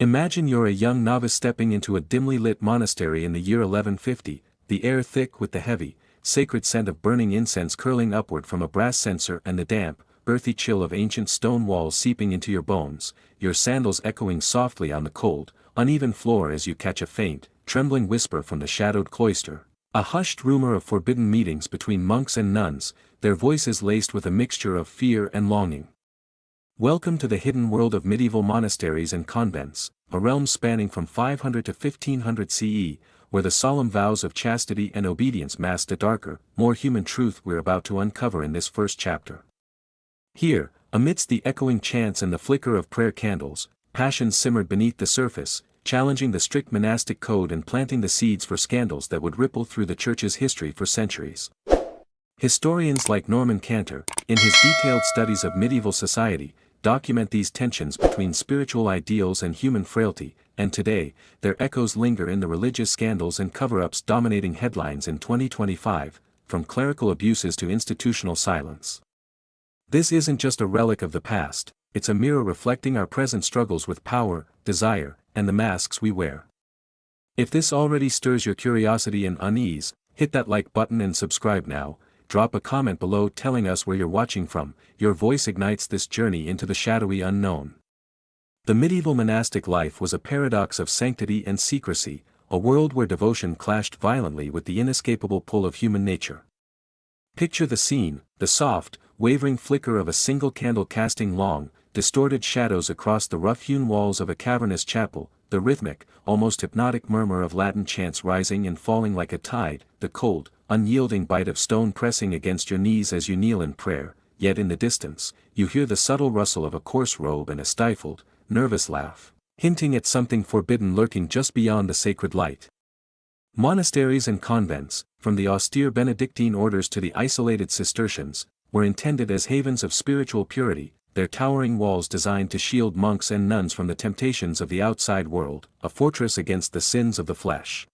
Imagine you're a young novice stepping into a dimly lit monastery in the year 1150, the air thick with the heavy, sacred scent of burning incense curling upward from a brass censer and the damp, earthy chill of ancient stone walls seeping into your bones, your sandals echoing softly on the cold, uneven floor as you catch a faint, trembling whisper from the shadowed cloister, a hushed rumor of forbidden meetings between monks and nuns, their voices laced with a mixture of fear and longing. Welcome to the hidden world of medieval monasteries and convents, a realm spanning from 500 to 1500 CE, where the solemn vows of chastity and obedience masked a darker, more human truth we're about to uncover in this first chapter. Here, amidst the echoing chants and the flicker of prayer candles, passions simmered beneath the surface, challenging the strict monastic code and planting the seeds for scandals that would ripple through the Church's history for centuries. Historians like Norman Cantor, in his detailed studies of medieval society, document these tensions between spiritual ideals and human frailty, and today, their echoes linger in the religious scandals and cover-ups dominating headlines in 2025, from clerical abuses to institutional silence. This isn't just a relic of the past, it's a mirror reflecting our present struggles with power, desire, and the masks we wear. If this already stirs your curiosity and unease, hit that like button and subscribe now. Drop a comment below telling us where you're watching from, your voice ignites this journey into the shadowy unknown. The medieval monastic life was a paradox of sanctity and secrecy, a world where devotion clashed violently with the inescapable pull of human nature. Picture the scene, the soft, wavering flicker of a single candle casting long, distorted shadows across the rough-hewn walls of a cavernous chapel, the rhythmic, almost hypnotic murmur of Latin chants rising and falling like a tide, the cold, unyielding bite of stone pressing against your knees as you kneel in prayer, yet in the distance, you hear the subtle rustle of a coarse robe and a stifled, nervous laugh, hinting at something forbidden lurking just beyond the sacred light. Monasteries and convents, from the austere Benedictine orders to the isolated Cistercians, were intended as havens of spiritual purity, their towering walls designed to shield monks and nuns from the temptations of the outside world, a fortress against the sins of the flesh.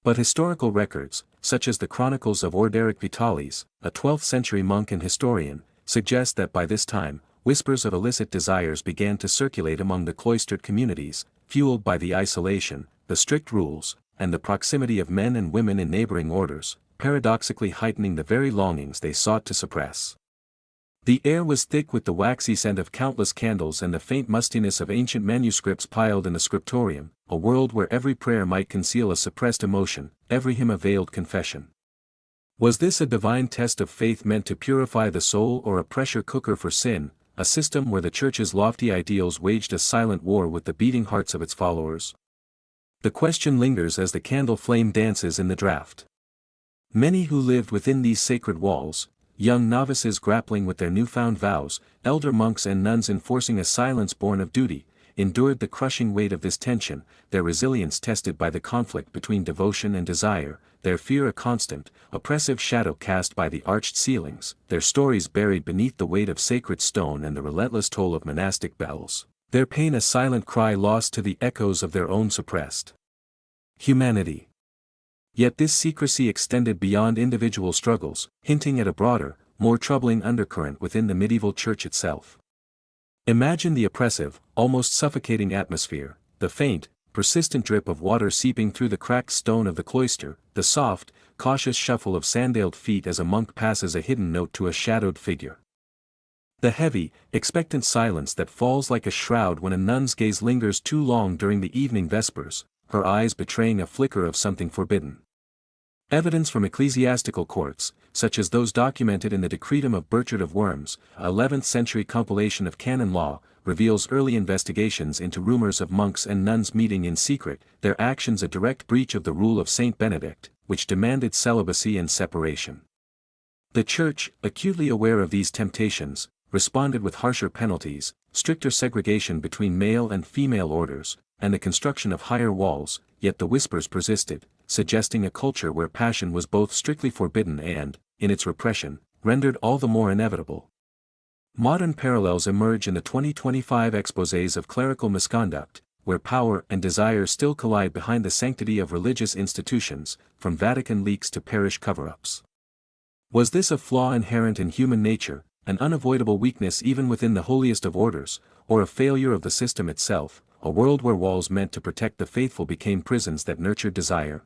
But historical records, such as the Chronicles of Orderic Vitalis, a 12th-century monk and historian, suggest that by this time, whispers of illicit desires began to circulate among the cloistered communities, fueled by the isolation, the strict rules, and the proximity of men and women in neighboring orders, paradoxically heightening the very longings they sought to suppress. The air was thick with the waxy scent of countless candles and the faint mustiness of ancient manuscripts piled in the scriptorium, a world where every prayer might conceal a suppressed emotion, every hymn a veiled confession. Was this a divine test of faith meant to purify the soul or a pressure cooker for sin, a system where the Church's lofty ideals waged a silent war with the beating hearts of its followers? The question lingers as the candle flame dances in the draught. Many who lived within these sacred walls, young novices grappling with their newfound vows, elder monks and nuns enforcing a silence born of duty, endured the crushing weight of this tension, their resilience tested by the conflict between devotion and desire, their fear a constant, oppressive shadow cast by the arched ceilings, their stories buried beneath the weight of sacred stone and the relentless toll of monastic bells, their pain a silent cry lost to the echoes of their own suppressed humanity. Yet this secrecy extended beyond individual struggles, hinting at a broader, more troubling undercurrent within the medieval Church itself. Imagine the oppressive, almost suffocating atmosphere, the faint, persistent drip of water seeping through the cracked stone of the cloister, the soft, cautious shuffle of sandaled feet as a monk passes a hidden note to a shadowed figure. The heavy, expectant silence that falls like a shroud when a nun's gaze lingers too long during the evening vespers, her eyes betraying a flicker of something forbidden. Evidence from ecclesiastical courts, such as those documented in the Decretum of Burchard of Worms, a 11th-century compilation of canon law, reveals early investigations into rumors of monks and nuns meeting in secret, their actions a direct breach of the rule of Saint Benedict, which demanded celibacy and separation. The Church, acutely aware of these temptations, responded with harsher penalties, stricter segregation between male and female orders, and the construction of higher walls, yet the whispers persisted, suggesting a culture where passion was both strictly forbidden and, in its repression, rendered all the more inevitable. Modern parallels emerge in the 2025 exposés of clerical misconduct, where power and desire still collide behind the sanctity of religious institutions, from Vatican leaks to parish cover-ups. Was this a flaw inherent in human nature, an unavoidable weakness even within the holiest of orders, or a failure of the system itself, a world where walls meant to protect the faithful became prisons that nurtured desire.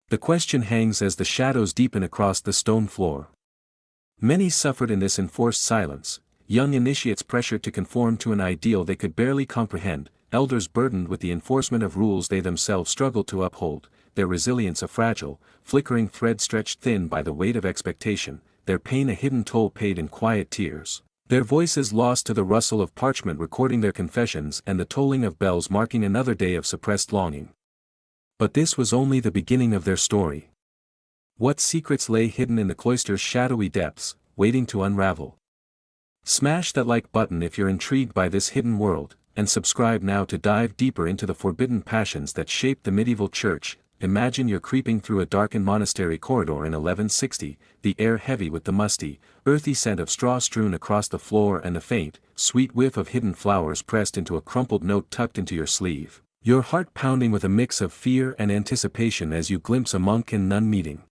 The question hangs as the shadows deepen across the stone floor. Many suffered in this enforced silence, young initiates pressured to conform to an ideal they could barely comprehend, elders burdened with the enforcement of rules they themselves struggled to uphold, their resilience a fragile, flickering thread stretched thin by the weight of expectation, their pain a hidden toll paid in quiet tears, their voices lost to the rustle of parchment recording their confessions and the tolling of bells marking another day of suppressed longing. But this was only the beginning of their story. What secrets lay hidden in the cloister's shadowy depths, waiting to unravel? Smash that like button if you're intrigued by this hidden world, and subscribe now to dive deeper into the forbidden passions that shaped the medieval church. Imagine you're creeping through a darkened monastery corridor in 1160, the air heavy with the musty, earthy scent of straw strewn across the floor and the faint, sweet whiff of hidden flowers pressed into a crumpled note tucked into your sleeve, your heart pounding with a mix of fear and anticipation as you glimpse a monk and nun meeting.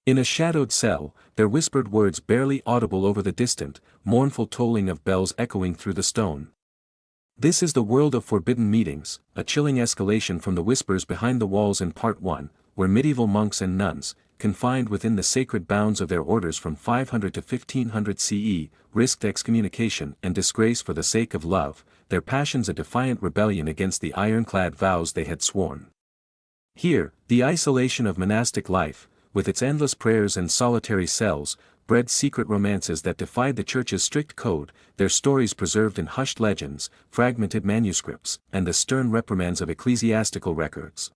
In a shadowed cell, their whispered words barely audible over the distant, mournful tolling of bells echoing through the stone. This is the world of forbidden meetings, a chilling escalation from the whispers behind the walls in Part 1, where medieval monks and nuns, confined within the sacred bounds of their orders from 500 to 1500 CE, risked excommunication and disgrace for the sake of love, their passions a defiant rebellion against the ironclad vows they had sworn. Here, the isolation of monastic life, with its endless prayers and solitary cells, bred secret romances that defied the Church's strict code, their stories preserved in hushed legends, fragmented manuscripts, and the stern reprimands of ecclesiastical records.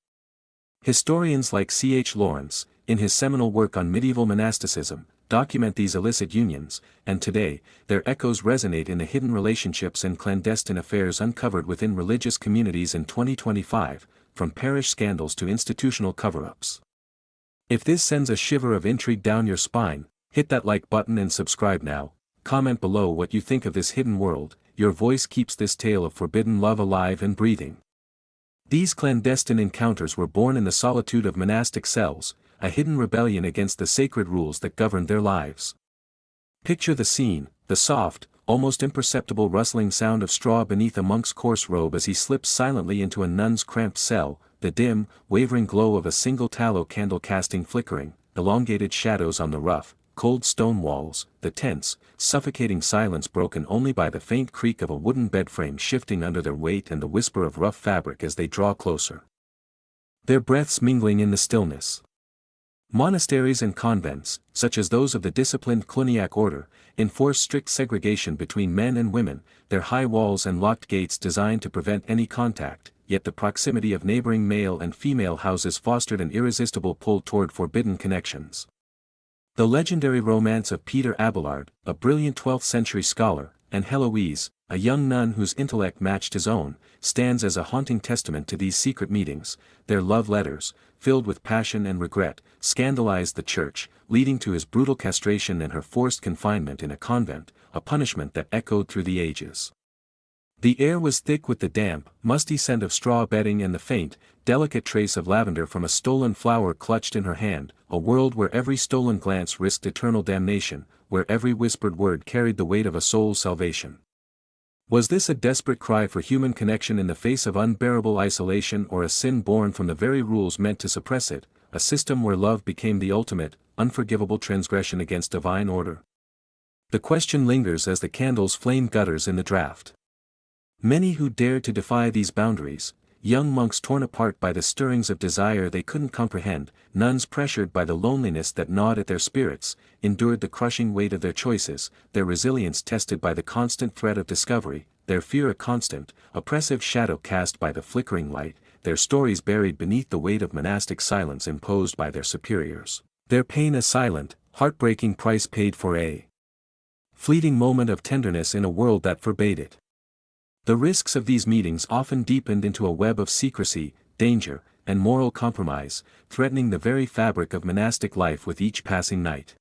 Historians like C.H. Lawrence, in his seminal work on medieval monasticism, document these illicit unions, and today, their echoes resonate in the hidden relationships and clandestine affairs uncovered within religious communities in 2025, from parish scandals to institutional cover-ups. If this sends a shiver of intrigue down your spine, hit that like button and subscribe now. Comment below what you think of this hidden world. Your voice keeps this tale of forbidden love alive and breathing. These clandestine encounters were born in the solitude of monastic cells, a hidden rebellion against the sacred rules that governed their lives. Picture the scene, the soft, almost imperceptible rustling sound of straw beneath a monk's coarse robe as he slips silently into a nun's cramped cell, the dim, wavering glow of a single tallow candle casting flickering, elongated shadows on the rough, cold stone walls, the tense, suffocating silence broken only by the faint creak of a wooden bedframe shifting under their weight and the whisper of rough fabric as they draw closer. Their breaths mingling in the stillness. Monasteries and convents, such as those of the disciplined Cluniac order, enforce strict segregation between men and women, their high walls and locked gates designed to prevent any contact, yet the proximity of neighboring male and female houses fostered an irresistible pull toward forbidden connections. The legendary romance of Peter Abelard, a brilliant 12th-century scholar, and Heloise, a young nun whose intellect matched his own, stands as a haunting testament to these secret meetings. Their love letters, filled with passion and regret, scandalized the Church, leading to his brutal castration and her forced confinement in a convent, a punishment that echoed through the ages. The air was thick with the damp, musty scent of straw bedding and the faint, delicate trace of lavender from a stolen flower clutched in her hand, a world where every stolen glance risked eternal damnation, where every whispered word carried the weight of a soul's salvation. Was this a desperate cry for human connection in the face of unbearable isolation, or a sin born from the very rules meant to suppress it, a system where love became the ultimate, unforgivable transgression against divine order? The question lingers as the candles flame gutters in the draught. Many who dared to defy these boundaries, young monks torn apart by the stirrings of desire they couldn't comprehend, nuns pressured by the loneliness that gnawed at their spirits, endured the crushing weight of their choices, their resilience tested by the constant threat of discovery, their fear a constant, oppressive shadow cast by the flickering light, their stories buried beneath the weight of monastic silence imposed by their superiors, their pain a silent, heartbreaking price paid for a fleeting moment of tenderness in a world that forbade it. The risks of these meetings often deepened into a web of secrecy, danger, and moral compromise, threatening the very fabric of monastic life with each passing night.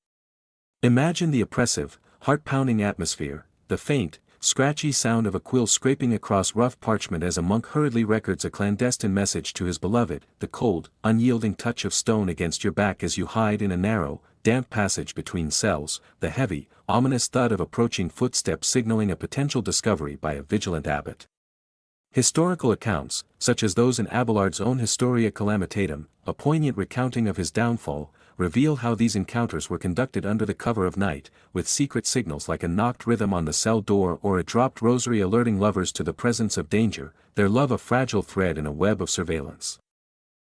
Imagine the oppressive, heart-pounding atmosphere, the faint, scratchy sound of a quill scraping across rough parchment as a monk hurriedly records a clandestine message to his beloved, the cold, unyielding touch of stone against your back as you hide in a narrow, damp passage between cells, the heavy, ominous thud of approaching footsteps signaling a potential discovery by a vigilant abbot. Historical accounts, such as those in Abelard's own Historia Calamitatum, a poignant recounting of his downfall, reveal how these encounters were conducted under the cover of night, with secret signals like a knocked rhythm on the cell door or a dropped rosary alerting lovers to the presence of danger, their love a fragile thread in a web of surveillance.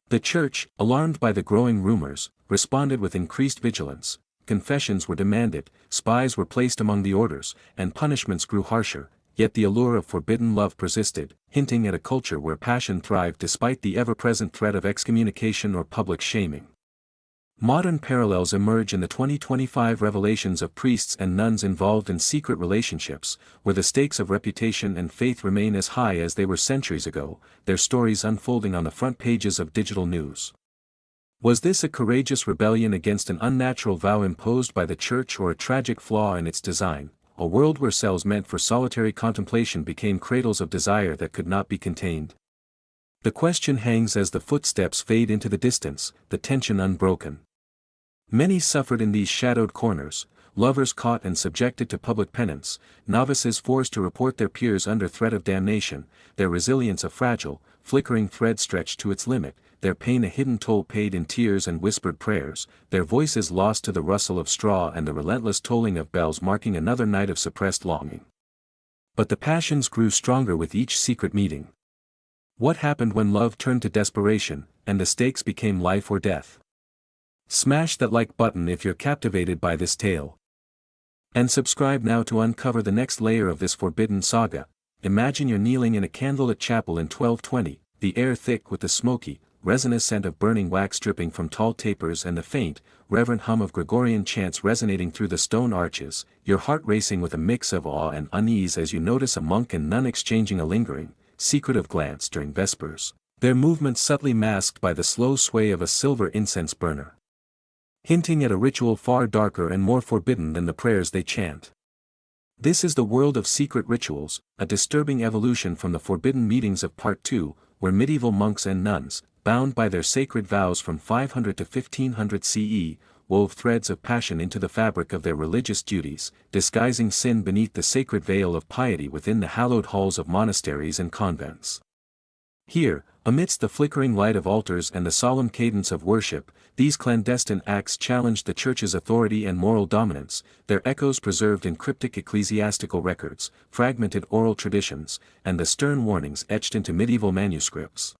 The Church, alarmed by the growing rumors, responded with increased vigilance. Confessions were demanded, spies were placed among the orders, and punishments grew harsher, yet the allure of forbidden love persisted, hinting at a culture where passion thrived despite the ever-present threat of excommunication or public shaming. Modern parallels emerge in the 2025 revelations of priests and nuns involved in secret relationships, where the stakes of reputation and faith remain as high as they were centuries ago, their stories unfolding on the front pages of digital news. Was this a courageous rebellion against an unnatural vow imposed by the Church or a tragic flaw in its design? A world where cells meant for solitary contemplation became cradles of desire that could not be contained. The question hangs as the footsteps fade into the distance, the tension unbroken. Many suffered in these shadowed corners, lovers caught and subjected to public penance, novices forced to report their peers under threat of damnation, their resilience a fragile, flickering thread stretched to its limit, their pain a hidden toll paid in tears and whispered prayers, their voices lost to the rustle of straw and the relentless tolling of bells marking another night of suppressed longing. But the passions grew stronger with each secret meeting. What happened when love turned to desperation, and the stakes became life or death? Smash that like button if you're captivated by this tale. And subscribe now to uncover the next layer of this forbidden saga. Imagine you're kneeling in a candlelit chapel in 1220, the air thick with the smoky, resinous scent of burning wax dripping from tall tapers and the faint, reverent hum of Gregorian chants resonating through the stone arches, your heart racing with a mix of awe and unease as you notice a monk and nun exchanging a lingering, secretive glance during Vespers, their movements subtly masked by the slow sway of a silver incense burner, hinting at a ritual far darker and more forbidden than the prayers they chant. This is the world of secret rituals, a disturbing evolution from the forbidden meetings of Part 2, where medieval monks and nuns, bound by their sacred vows from 500 to 1500 CE, wove threads of passion into the fabric of their religious duties, disguising sin beneath the sacred veil of piety within the hallowed halls of monasteries and convents. Here, amidst the flickering light of altars and the solemn cadence of worship, these clandestine acts challenged the Church's authority and moral dominance, their echoes preserved in cryptic ecclesiastical records, fragmented oral traditions, and the stern warnings etched into medieval manuscripts.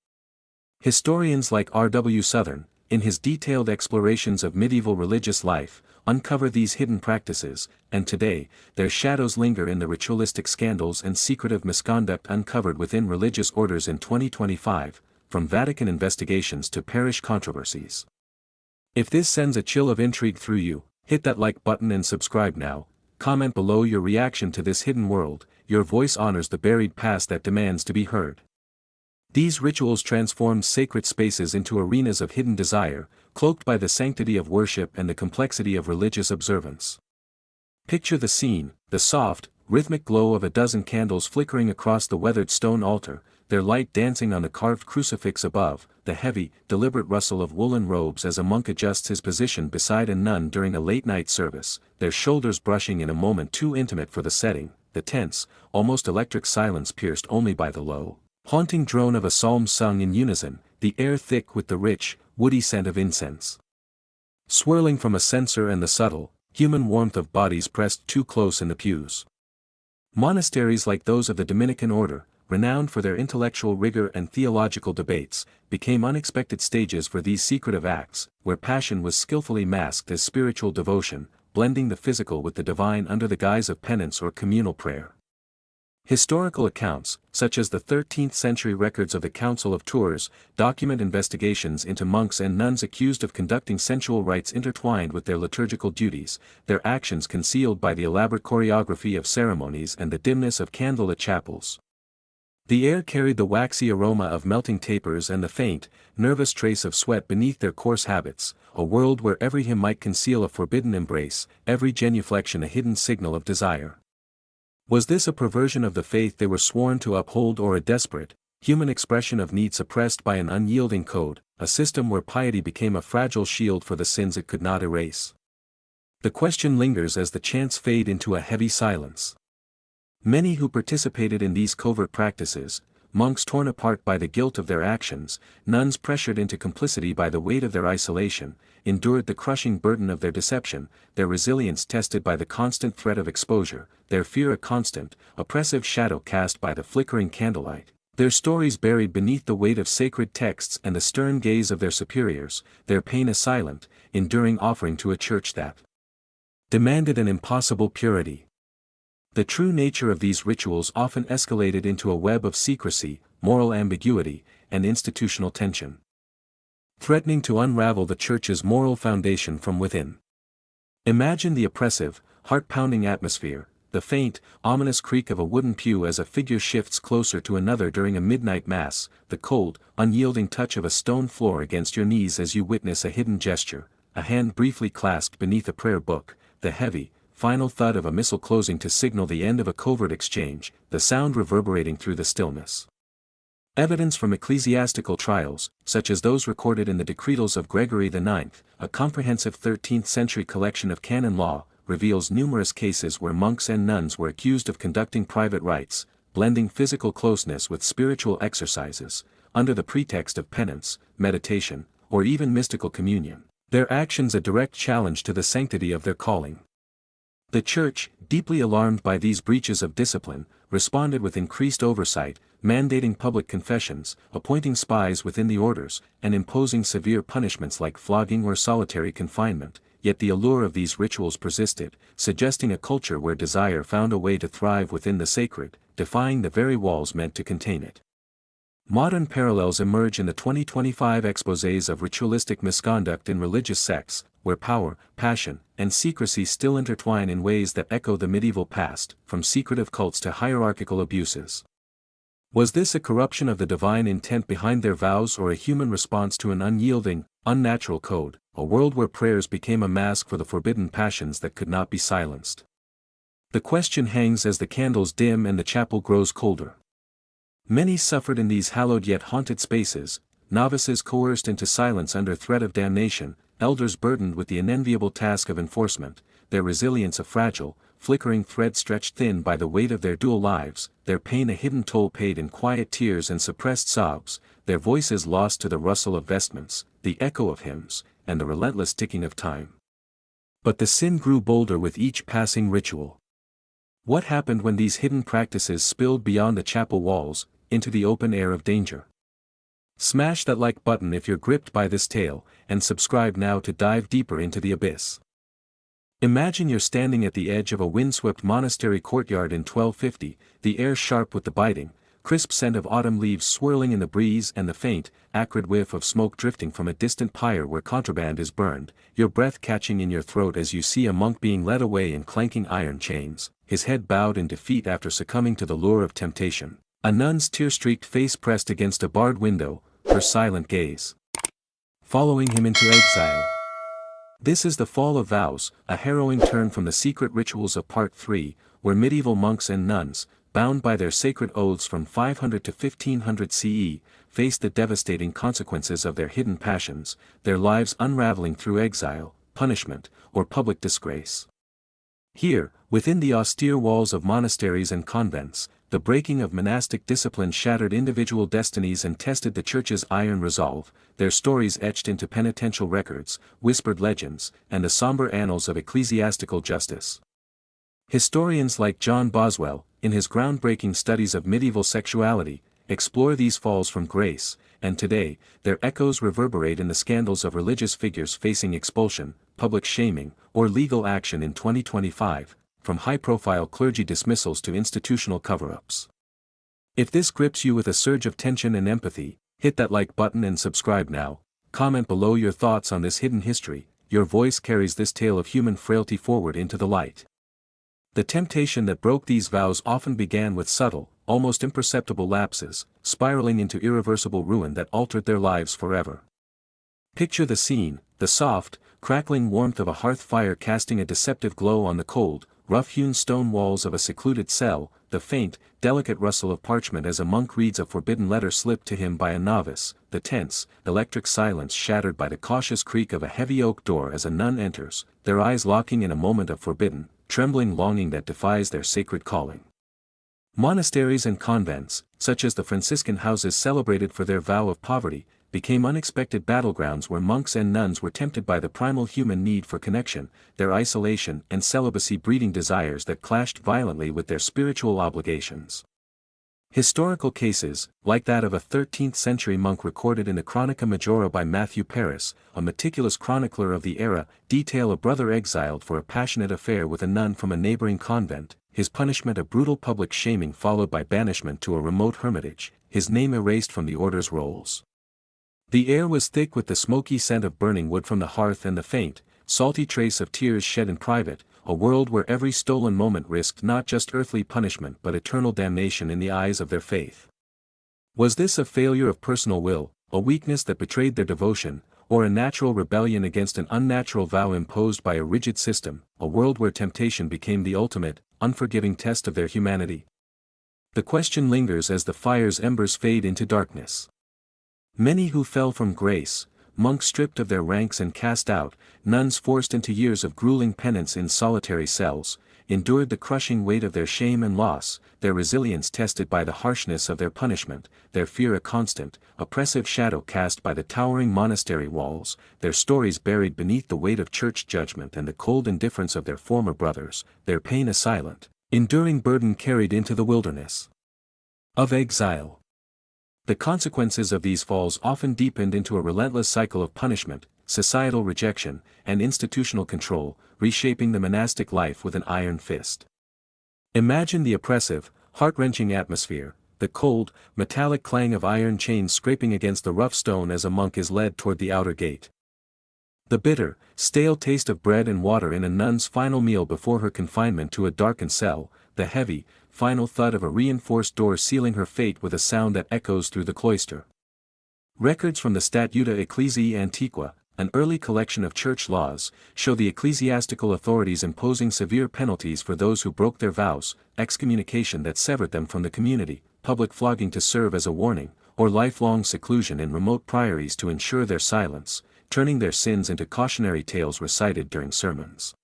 Historians like R.W. Southern, in his detailed explorations of medieval religious life, uncover these hidden practices, and today, their shadows linger in the ritualistic scandals and secretive misconduct uncovered within religious orders in 2025, from Vatican investigations to parish controversies. If this sends a chill of intrigue through you, hit that like button and subscribe now. Comment below your reaction to this hidden world. Your voice honors the buried past that demands to be heard. These rituals transformed sacred spaces into arenas of hidden desire, cloaked by the sanctity of worship and the complexity of religious observance. Picture the scene, the soft, rhythmic glow of a dozen candles flickering across the weathered stone altar, their light dancing on the carved crucifix above, the heavy, deliberate rustle of woolen robes as a monk adjusts his position beside a nun during a late-night service, their shoulders brushing in a moment too intimate for the setting, the tense, almost electric silence pierced only by the low, haunting drone of a psalm sung in unison, the air thick with the rich, woody scent of incense, swirling from a censer and the subtle, human warmth of bodies pressed too close in the pews. Monasteries like those of the Dominican order, renowned for their intellectual rigor and theological debates, became unexpected stages for these secretive acts, where passion was skillfully masked as spiritual devotion, blending the physical with the divine under the guise of penance or communal prayer. Historical accounts, such as the 13th-century records of the Council of Tours, document investigations into monks and nuns accused of conducting sensual rites intertwined with their liturgical duties, their actions concealed by the elaborate choreography of ceremonies and the dimness of candlelit chapels. The air carried the waxy aroma of melting tapers and the faint, nervous trace of sweat beneath their coarse habits, a world where every hymn might conceal a forbidden embrace, every genuflection a hidden signal of desire. Was this a perversion of the faith they were sworn to uphold or a desperate, human expression of need suppressed by an unyielding code, a system where piety became a fragile shield for the sins it could not erase? The question lingers as the chants fade into a heavy silence. Many who participated in these covert practices, monks torn apart by the guilt of their actions, nuns pressured into complicity by the weight of their isolation, endured the crushing burden of their deception, their resilience tested by the constant threat of exposure, their fear a constant, oppressive shadow cast by the flickering candlelight, their stories buried beneath the weight of sacred texts and the stern gaze of their superiors, their pain a silent, enduring offering to a church that demanded an impossible purity. The true nature of these rituals often escalated into a web of secrecy, moral ambiguity, and institutional tension, threatening to unravel the Church's moral foundation from within. Imagine the oppressive, heart-pounding atmosphere, the faint, ominous creak of a wooden pew as a figure shifts closer to another during a midnight mass, the cold, unyielding touch of a stone floor against your knees as you witness a hidden gesture, a hand briefly clasped beneath a prayer book, the heavy, final thud of a missal closing to signal the end of a covert exchange, the sound reverberating through the stillness. Evidence from ecclesiastical trials, such as those recorded in the decretals of Gregory IX, a comprehensive 13th-century collection of canon law, reveals numerous cases where monks and nuns were accused of conducting private rites, blending physical closeness with spiritual exercises, under the pretext of penance, meditation, or even mystical communion, their actions a direct challenge to the sanctity of their calling. The Church, deeply alarmed by these breaches of discipline, responded with increased oversight, mandating public confessions, appointing spies within the orders, and imposing severe punishments like flogging or solitary confinement, yet the allure of these rituals persisted, suggesting a culture where desire found a way to thrive within the sacred, defying the very walls meant to contain it. Modern parallels emerge in the 2025 exposés of ritualistic misconduct in religious sects, where power, passion, and secrecy still intertwine in ways that echo the medieval past, from secretive cults to hierarchical abuses. Was this a corruption of the divine intent behind their vows or a human response to an unyielding, unnatural code, a world where prayers became a mask for the forbidden passions that could not be silenced? The question hangs as the candles dim and the chapel grows colder. Many suffered in these hallowed yet haunted spaces, novices coerced into silence under threat of damnation, elders burdened with the unenviable task of enforcement, their resilience a fragile, flickering thread stretched thin by the weight of their dual lives, their pain a hidden toll paid in quiet tears and suppressed sobs, their voices lost to the rustle of vestments, the echo of hymns, and the relentless ticking of time. But the sin grew bolder with each passing ritual. What happened when these hidden practices spilled beyond the chapel walls, into the open air of danger? Smash that like button if you're gripped by this tale, and subscribe now to dive deeper into the abyss. Imagine you're standing at the edge of a windswept monastery courtyard in 1250, the air sharp with the biting, crisp scent of autumn leaves swirling in the breeze and the faint, acrid whiff of smoke drifting from a distant pyre where contraband is burned, your breath catching in your throat as you see a monk being led away in clanking iron chains, his head bowed in defeat after succumbing to the lure of temptation, a nun's tear-streaked face pressed against a barred window, her silent gaze following him into exile. This is the fall of Vows, a harrowing turn from the secret rituals of Part 3, where medieval monks and nuns, bound by their sacred oaths from 500 to 1500 CE, faced the devastating consequences of their hidden passions, their lives unraveling through exile, punishment, or public disgrace. Here, within the austere walls of monasteries and convents, the breaking of monastic discipline shattered individual destinies and tested the Church's iron resolve, their stories etched into penitential records, whispered legends, and the somber annals of ecclesiastical justice. Historians like John Boswell, in his groundbreaking studies of medieval sexuality, explore these falls from grace, and today, their echoes reverberate in the scandals of religious figures facing expulsion, public shaming, or legal action in 2025, from high-profile clergy dismissals to institutional cover-ups. If this grips you with a surge of tension and empathy, hit that like button and subscribe now. Comment below your thoughts on this hidden history. Your voice carries this tale of human frailty forward into the light. The temptation that broke these vows often began with subtle, almost imperceptible lapses, spiraling into irreversible ruin that altered their lives forever. Picture the scene, the soft, crackling warmth of a hearth fire casting a deceptive glow on the cold, rough-hewn stone walls of a secluded cell, the faint, delicate rustle of parchment as a monk reads a forbidden letter slipped to him by a novice, the tense, electric silence shattered by the cautious creak of a heavy oak door as a nun enters, their eyes locking in a moment of forbidden, trembling longing that defies their sacred calling. Monasteries and convents, such as the Franciscan houses celebrated for their vow of poverty, became unexpected battlegrounds where monks and nuns were tempted by the primal human need for connection, their isolation and celibacy breeding desires that clashed violently with their spiritual obligations. Historical cases, like that of a 13th-century monk recorded in the Chronica Majora by Matthew Paris, a meticulous chronicler of the era, detail a brother exiled for a passionate affair with a nun from a neighboring convent, his punishment a brutal public shaming followed by banishment to a remote hermitage, his name erased from the order's rolls. The air was thick with the smoky scent of burning wood from the hearth and the faint, salty trace of tears shed in private, a world where every stolen moment risked not just earthly punishment but eternal damnation in the eyes of their faith. Was this a failure of personal will, a weakness that betrayed their devotion, or a natural rebellion against an unnatural vow imposed by a rigid system, a world where temptation became the ultimate, unforgiving test of their humanity? The question lingers as the fire's embers fade into darkness. Many who fell from grace, monks stripped of their ranks and cast out, nuns forced into years of grueling penance in solitary cells, endured the crushing weight of their shame and loss, their resilience tested by the harshness of their punishment, their fear a constant, oppressive shadow cast by the towering monastery walls, their stories buried beneath the weight of church judgment and the cold indifference of their former brothers, their pain a silent, enduring burden carried into the wilderness of exile. The consequences of these falls often deepened into a relentless cycle of punishment, societal rejection, and institutional control, reshaping the monastic life with an iron fist. Imagine the oppressive, heart-wrenching atmosphere, the cold, metallic clang of iron chains scraping against the rough stone as a monk is led toward the outer gate. The bitter, stale taste of bread and water in a nun's final meal before her confinement to a darkened cell, the heavy, final thud of a reinforced door sealing her fate with a sound that echoes through the cloister. Records from the Statuta Ecclesiae Antiqua, an early collection of church laws, show the ecclesiastical authorities imposing severe penalties for those who broke their vows, excommunication that severed them from the community, public flogging to serve as a warning, or lifelong seclusion in remote priories to ensure their silence, turning their sins into cautionary tales recited during sermons.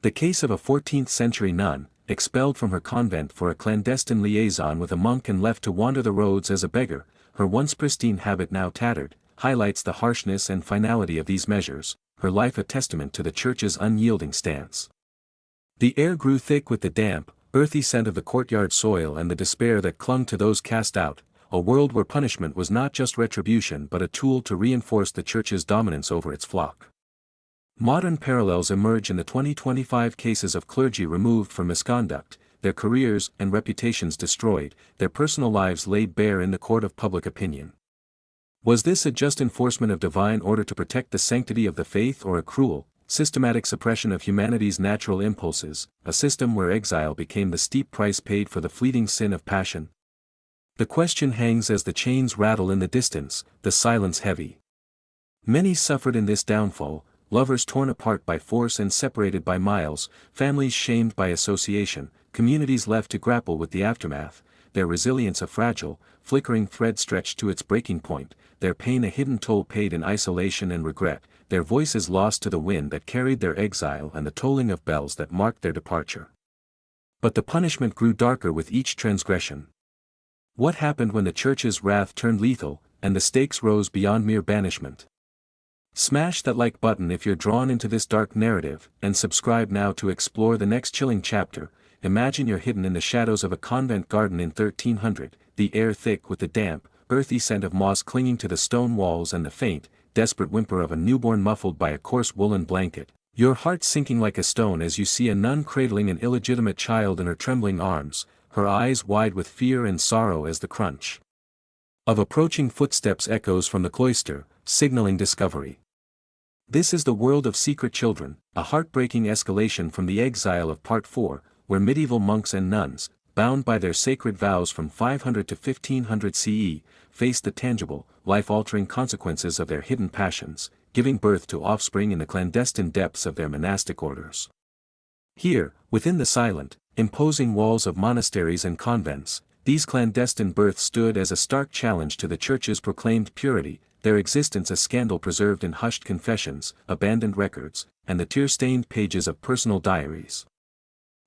The case of a 14th-century nun, expelled from her convent for a clandestine liaison with a monk and left to wander the roads as a beggar, her once pristine habit now tattered, highlights the harshness and finality of these measures, her life a testament to the Church's unyielding stance. The air grew thick with the damp, earthy scent of the courtyard soil and the despair that clung to those cast out, a world where punishment was not just retribution but a tool to reinforce the Church's dominance over its flock. Modern parallels emerge in the 2025 cases of clergy removed for misconduct, their careers and reputations destroyed, their personal lives laid bare in the court of public opinion. Was this a just enforcement of divine order to protect the sanctity of the faith or a cruel, systematic suppression of humanity's natural impulses, a system where exile became the steep price paid for the fleeting sin of passion? The question hangs as the chains rattle in the distance, the silence heavy. Many suffered in this downfall, lovers torn apart by force and separated by miles, families shamed by association, communities left to grapple with the aftermath, their resilience a fragile, flickering thread stretched to its breaking point, their pain a hidden toll paid in isolation and regret, their voices lost to the wind that carried their exile and the tolling of bells that marked their departure. But the punishment grew darker with each transgression. What happened when the Church's wrath turned lethal, and the stakes rose beyond mere banishment? Smash that like button if you're drawn into this dark narrative, and subscribe now to explore the next chilling chapter. Imagine you're hidden in the shadows of a convent garden in 1300, the air thick with the damp, earthy scent of moss clinging to the stone walls and the faint, desperate whimper of a newborn muffled by a coarse woolen blanket, your heart sinking like a stone as you see a nun cradling an illegitimate child in her trembling arms, her eyes wide with fear and sorrow as the crunch of approaching footsteps echoes from the cloister, signaling discovery. This is the world of secret children, a heartbreaking escalation from the exile of Part 4, where medieval monks and nuns, bound by their sacred vows from 500 to 1500 CE, faced the tangible, life-altering consequences of their hidden passions, giving birth to offspring in the clandestine depths of their monastic orders. Here, within the silent, imposing walls of monasteries and convents, these clandestine births stood as a stark challenge to the Church's proclaimed purity, their existence a scandal preserved in hushed confessions, abandoned records, and the tear-stained pages of personal diaries.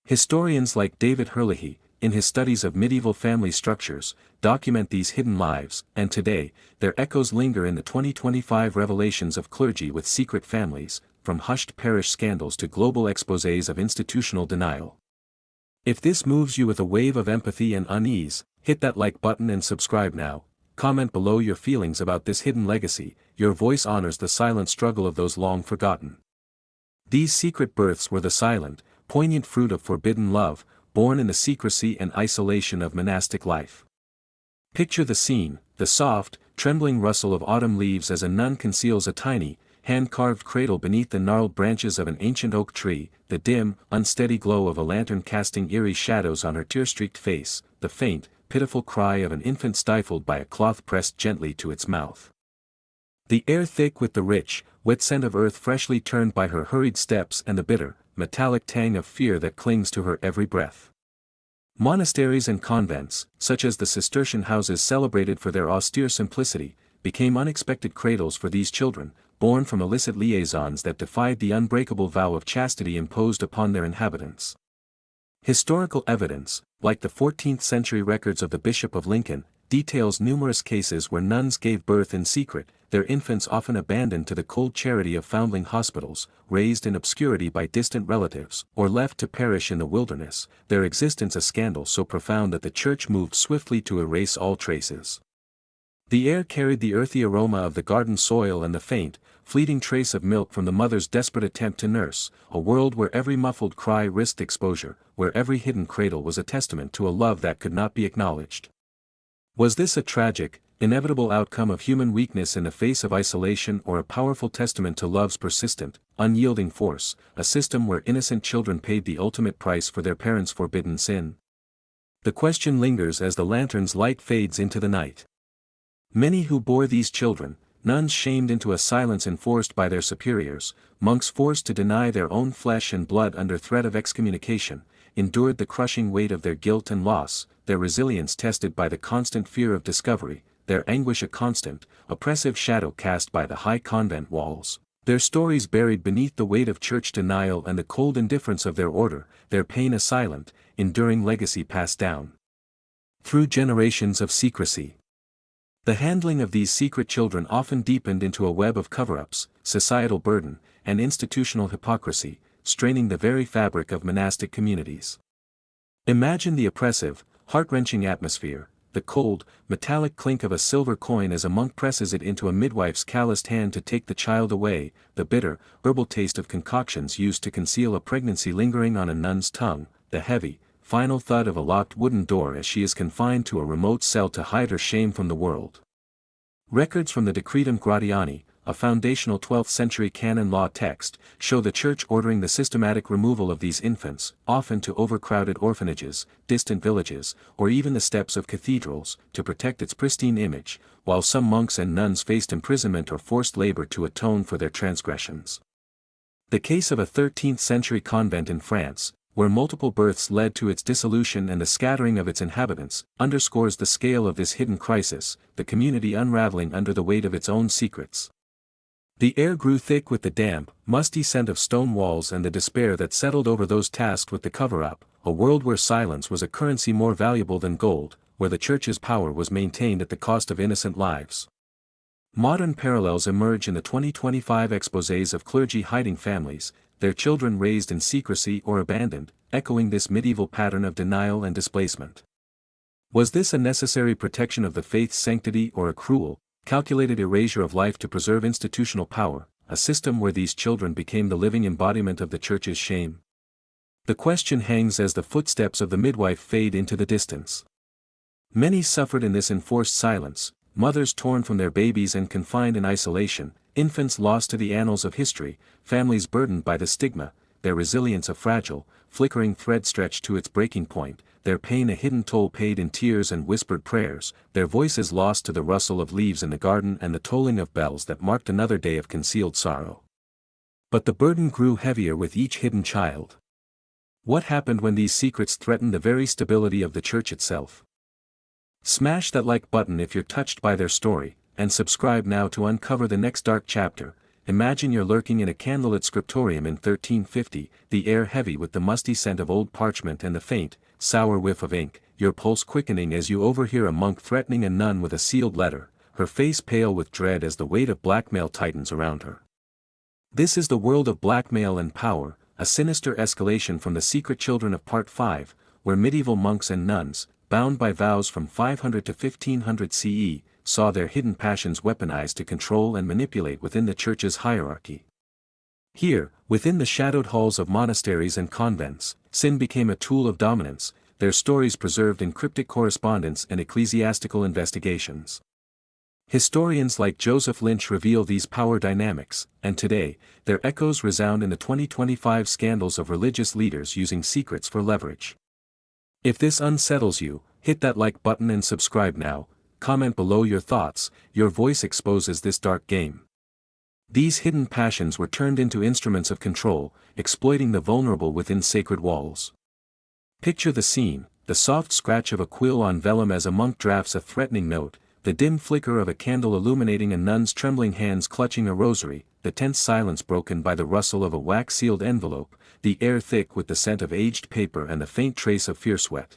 Historians like David Herlihy, in his studies of medieval family structures, document these hidden lives, and today, their echoes linger in the 2025 revelations of clergy with secret families, from hushed parish scandals to global exposés of institutional denial. If this moves you with a wave of empathy and unease, hit that like button and subscribe now. Comment below your feelings about this hidden legacy. Your voice honors the silent struggle of those long forgotten. These secret births were the silent, poignant fruit of forbidden love, born in the secrecy and isolation of monastic life. Picture the scene, the soft, trembling rustle of autumn leaves as a nun conceals a tiny, hand-carved cradle beneath the gnarled branches of an ancient oak tree, the dim, unsteady glow of a lantern casting eerie shadows on her tear-streaked face, the faint, pitiful cry of an infant stifled by a cloth pressed gently to its mouth. The air thick with the rich, wet scent of earth freshly turned by her hurried steps and the bitter, metallic tang of fear that clings to her every breath. Monasteries and convents, such as the Cistercian houses celebrated for their austere simplicity, became unexpected cradles for these children, born from illicit liaisons that defied the unbreakable vow of chastity imposed upon their inhabitants. Historical evidence, like the 14th-century records of the Bishop of Lincoln, details numerous cases where nuns gave birth in secret, their infants often abandoned to the cold charity of foundling hospitals, raised in obscurity by distant relatives, or left to perish in the wilderness, their existence a scandal so profound that the Church moved swiftly to erase all traces. The air carried the earthy aroma of the garden soil and the faint, fleeting trace of milk from the mother's desperate attempt to nurse, a world where every muffled cry risked exposure, where every hidden cradle was a testament to a love that could not be acknowledged. Was this a tragic, inevitable outcome of human weakness in the face of isolation, or a powerful testament to love's persistent, unyielding force, a system where innocent children paid the ultimate price for their parents' forbidden sin? The question lingers as the lantern's light fades into the night. Many who bore these children, nuns shamed into a silence enforced by their superiors, monks forced to deny their own flesh and blood under threat of excommunication, endured the crushing weight of their guilt and loss, their resilience tested by the constant fear of discovery, their anguish a constant, oppressive shadow cast by the high convent walls, their stories buried beneath the weight of church denial and the cold indifference of their order, their pain a silent, enduring legacy passed down through generations of secrecy. The handling of these secret children often deepened into a web of cover-ups, societal burden, and institutional hypocrisy, straining the very fabric of monastic communities. Imagine the oppressive, heart-wrenching atmosphere, the cold, metallic clink of a silver coin as a monk presses it into a midwife's calloused hand to take the child away, the bitter, herbal taste of concoctions used to conceal a pregnancy lingering on a nun's tongue, the heavy, final thud of a locked wooden door as she is confined to a remote cell to hide her shame from the world. Records from the Decretum Gratiani, a foundational 12th-century canon law text, show the Church ordering the systematic removal of these infants, often to overcrowded orphanages, distant villages, or even the steps of cathedrals, to protect its pristine image, while some monks and nuns faced imprisonment or forced labor to atone for their transgressions. The case of a 13th-century convent in France, where multiple births led to its dissolution and the scattering of its inhabitants, underscores the scale of this hidden crisis, the community unraveling under the weight of its own secrets. The air grew thick with the damp, musty scent of stone walls and the despair that settled over those tasked with the cover-up, a world where silence was a currency more valuable than gold, where the Church's power was maintained at the cost of innocent lives. Modern parallels emerge in the 2025 exposés of clergy hiding families, their children raised in secrecy or abandoned, echoing this medieval pattern of denial and displacement. Was this a necessary protection of the faith's sanctity or a cruel, calculated erasure of life to preserve institutional power, a system where these children became the living embodiment of the Church's shame? The question hangs as the footsteps of the midwife fade into the distance. Many suffered in this enforced silence, mothers torn from their babies and confined in isolation, infants lost to the annals of history, families burdened by the stigma, their resilience a fragile, flickering thread stretched to its breaking point, their pain a hidden toll paid in tears and whispered prayers, their voices lost to the rustle of leaves in the garden and the tolling of bells that marked another day of concealed sorrow. But the burden grew heavier with each hidden child. What happened when these secrets threatened the very stability of the Church itself? Smash that like button if you're touched by their story, and subscribe now to uncover the next dark chapter. Imagine you're lurking in a candlelit scriptorium in 1350, the air heavy with the musty scent of old parchment and the faint, sour whiff of ink, your pulse quickening as you overhear a monk threatening a nun with a sealed letter, her face pale with dread as the weight of blackmail tightens around her. This is the world of blackmail and power, a sinister escalation from the secret children of Part 5, where medieval monks and nuns, bound by vows from 500 to 1500 CE, saw their hidden passions weaponized to control and manipulate within the church's hierarchy. Here, within the shadowed halls of monasteries and convents, sin became a tool of dominance, their stories preserved in cryptic correspondence and ecclesiastical investigations. Historians like Joseph Lynch reveal these power dynamics, and today, their echoes resound in the 2025 scandals of religious leaders using secrets for leverage. If this unsettles you, hit that like button and subscribe now. Comment below your thoughts, your voice exposes this dark game. These hidden passions were turned into instruments of control, exploiting the vulnerable within sacred walls. Picture the scene, the soft scratch of a quill on vellum as a monk drafts a threatening note, the dim flicker of a candle illuminating a nun's trembling hands clutching a rosary, the tense silence broken by the rustle of a wax-sealed envelope, the air thick with the scent of aged paper and the faint trace of fear sweat.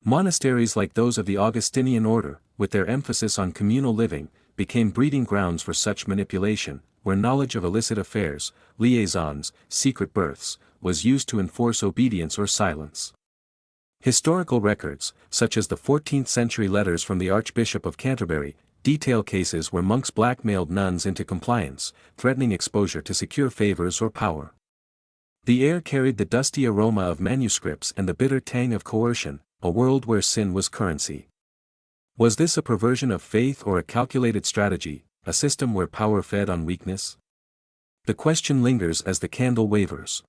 Monasteries like those of the Augustinian order, with their emphasis on communal living, became breeding grounds for such manipulation, where knowledge of illicit affairs, liaisons, secret births, was used to enforce obedience or silence. Historical records, such as the 14th-century letters from the Archbishop of Canterbury, detail cases where monks blackmailed nuns into compliance, threatening exposure to secure favors or power. The air carried the dusty aroma of manuscripts and the bitter tang of coercion, a world where sin was currency. Was this a perversion of faith or a calculated strategy, a system where power fed on weakness? The question lingers as the candle wavers.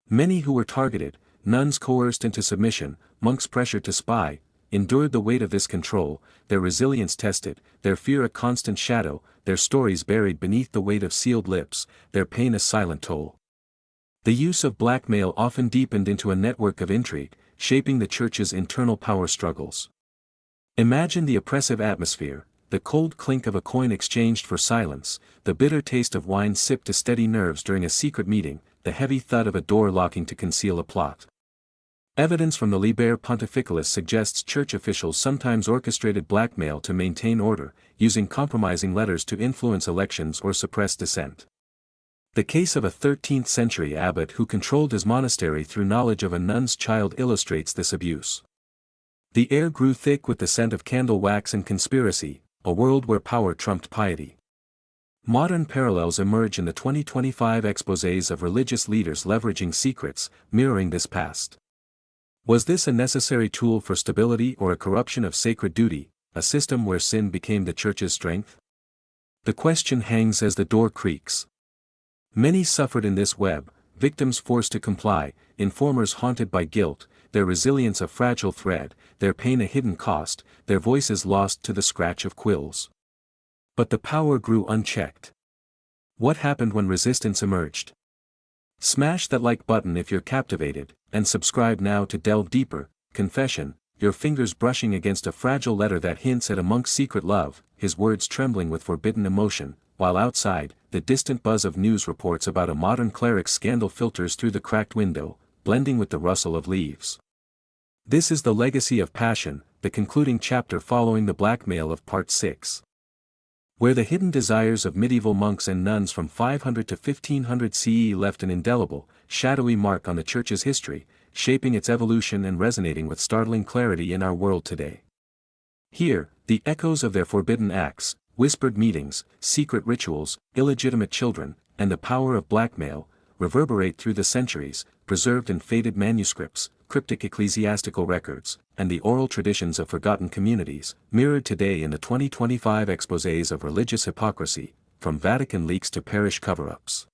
Many who were targeted, nuns coerced into submission, monks pressured to spy, endured the weight of this control, their resilience tested, their fear a constant shadow, their stories buried beneath the weight of sealed lips, their pain a silent toll. The use of blackmail often deepened into a network of intrigue, shaping the church's internal power struggles. Imagine the oppressive atmosphere, the cold clink of a coin exchanged for silence, the bitter taste of wine sipped to steady nerves during a secret meeting, the heavy thud of a door locking to conceal a plot. Evidence from the Liber Pontificalis suggests church officials sometimes orchestrated blackmail to maintain order, using compromising letters to influence elections or suppress dissent. The case of a 13th-century abbot who controlled his monastery through knowledge of a nun's child illustrates this abuse. The air grew thick with the scent of candle wax and conspiracy, a world where power trumped piety. Modern parallels emerge in the 2025 exposés of religious leaders leveraging secrets, mirroring this past. Was this a necessary tool for stability or a corruption of sacred duty, a system where sin became the church's strength? The question hangs as the door creaks. Many suffered in this web, victims forced to comply, informers haunted by guilt, their resilience a fragile thread, their pain a hidden cost, their voices lost to the scratch of quills. But the power grew unchecked. What happened when resistance emerged? Smash that like button if you're captivated, and subscribe now to delve deeper. Confession, your fingers brushing against a fragile letter that hints at a monk's secret love, his words trembling with forbidden emotion, while outside, the distant buzz of news reports about a modern cleric's scandal filters through the cracked window, blending with the rustle of leaves. This is the legacy of passion, the concluding chapter following the blackmail of Part 6. Where the hidden desires of medieval monks and nuns from 500 to 1500 CE left an indelible, shadowy mark on the Church's history, shaping its evolution and resonating with startling clarity in our world today. Here, the echoes of their forbidden acts, whispered meetings, secret rituals, illegitimate children, and the power of blackmail, reverberate through the centuries, preserved in faded manuscripts, cryptic ecclesiastical records, and the oral traditions of forgotten communities, mirrored today in the 2025 exposés of religious hypocrisy, from Vatican leaks to parish cover-ups.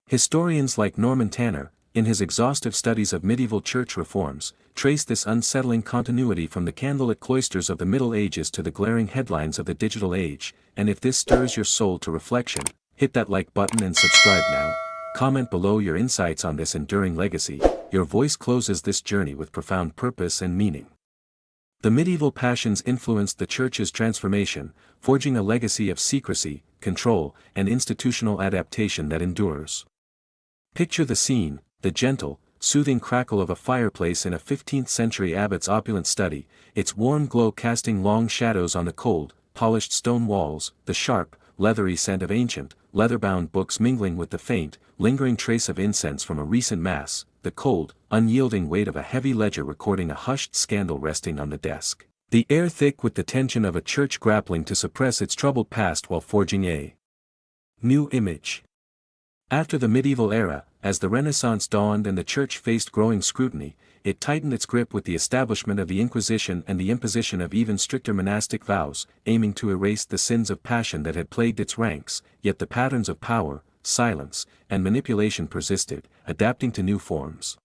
Historians like Norman Tanner, in his exhaustive studies of medieval church reforms, trace this unsettling continuity from the candlelit cloisters of the Middle Ages to the glaring headlines of the digital age, and if this stirs your soul to reflection, hit that like button and subscribe now. Comment below your insights on this enduring legacy. Your voice closes this journey with profound purpose and meaning. The medieval passions influenced the Church's transformation, forging a legacy of secrecy, control, and institutional adaptation that endures. Picture the scene, the gentle, soothing crackle of a fireplace in a 15th-century abbot's opulent study, its warm glow casting long shadows on the cold, polished stone walls, the sharp, leathery scent of ancient, leather-bound books mingling with the faint, lingering trace of incense from a recent mass, the cold, unyielding weight of a heavy ledger recording a hushed scandal resting on the desk. The air thick with the tension of a church grappling to suppress its troubled past while forging a new image. After the medieval era, as the Renaissance dawned and the Church faced growing scrutiny, it tightened its grip with the establishment of the Inquisition and the imposition of even stricter monastic vows, aiming to erase the sins of passion that had plagued its ranks, yet the patterns of power, silence, and manipulation persisted, adapting to new forms.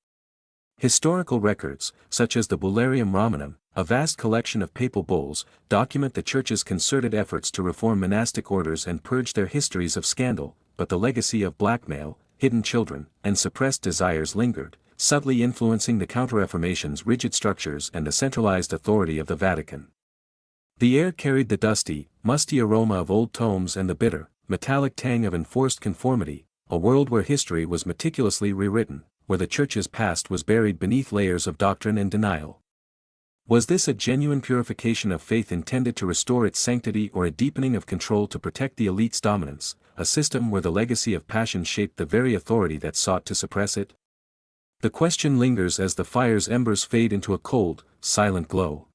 Historical records, such as the Bullarium Romanum, a vast collection of papal bulls, document the Church's concerted efforts to reform monastic orders and purge their histories of scandal, but the legacy of blackmail, hidden children, and suppressed desires lingered, subtly influencing the Counter-Reformation's rigid structures and the centralized authority of the Vatican. The air carried the dusty, musty aroma of old tomes and the bitter, metallic tang of enforced conformity, a world where history was meticulously rewritten, where the Church's past was buried beneath layers of doctrine and denial. Was this a genuine purification of faith intended to restore its sanctity or a deepening of control to protect the elite's dominance, a system where the legacy of passion shaped the very authority that sought to suppress it? The question lingers as the fire's embers fade into a cold, silent glow.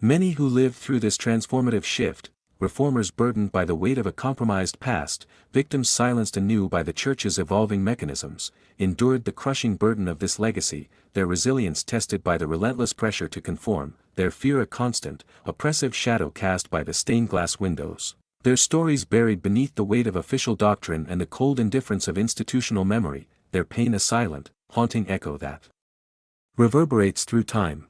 Many who lived through this transformative shift, reformers burdened by the weight of a compromised past, victims silenced anew by the Church's evolving mechanisms, endured the crushing burden of this legacy, their resilience tested by the relentless pressure to conform, their fear a constant, oppressive shadow cast by the stained glass windows, their stories buried beneath the weight of official doctrine and the cold indifference of institutional memory, their pain a silent, haunting echo that reverberates through time.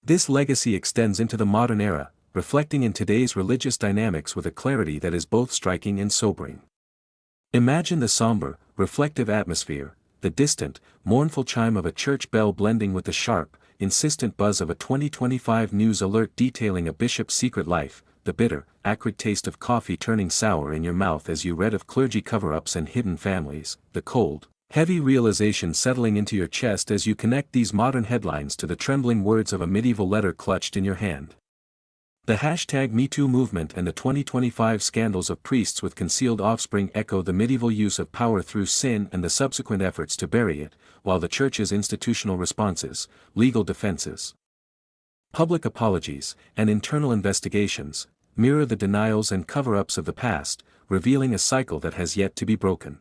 This legacy extends into the modern era, reflecting in today's religious dynamics with a clarity that is both striking and sobering. Imagine the somber, reflective atmosphere, the distant, mournful chime of a church bell blending with the sharp, insistent buzz of a 2025 news alert detailing a bishop's secret life, the bitter, acrid taste of coffee turning sour in your mouth as you read of clergy cover-ups and hidden families, the cold, heavy realization settling into your chest as you connect these modern headlines to the trembling words of a medieval letter clutched in your hand. The #MeToo movement and the 2025 scandals of priests with concealed offspring echo the medieval use of power through sin and the subsequent efforts to bury it, while the Church's institutional responses, legal defenses, public apologies, and internal investigations, mirror the denials and cover-ups of the past, revealing a cycle that has yet to be broken.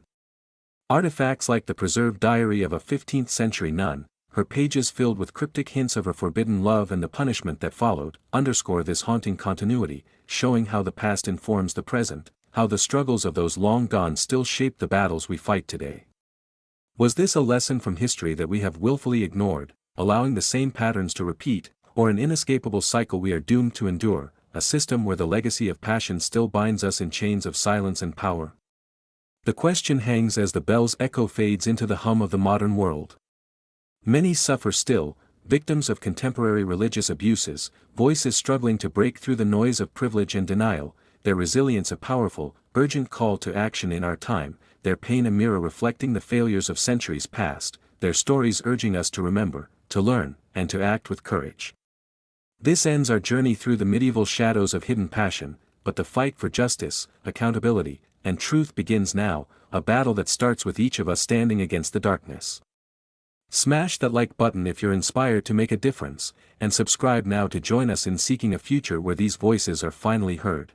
Artifacts like the preserved diary of a 15th-century nun, her pages filled with cryptic hints of her forbidden love and the punishment that followed, underscore this haunting continuity, showing how the past informs the present, how the struggles of those long gone still shape the battles we fight today. Was this a lesson from history that we have willfully ignored, allowing the same patterns to repeat, or an inescapable cycle we are doomed to endure, a system where the legacy of passion still binds us in chains of silence and power? The question hangs as the bell's echo fades into the hum of the modern world. Many suffer still, victims of contemporary religious abuses, voices struggling to break through the noise of privilege and denial, their resilience a powerful, urgent call to action in our time, their pain a mirror reflecting the failures of centuries past, their stories urging us to remember, to learn, and to act with courage. This ends our journey through the medieval shadows of hidden passion, but the fight for justice, accountability, and truth begins now, a battle that starts with each of us standing against the darkness. Smash that like button if you're inspired to make a difference, and subscribe now to join us in seeking a future where these voices are finally heard.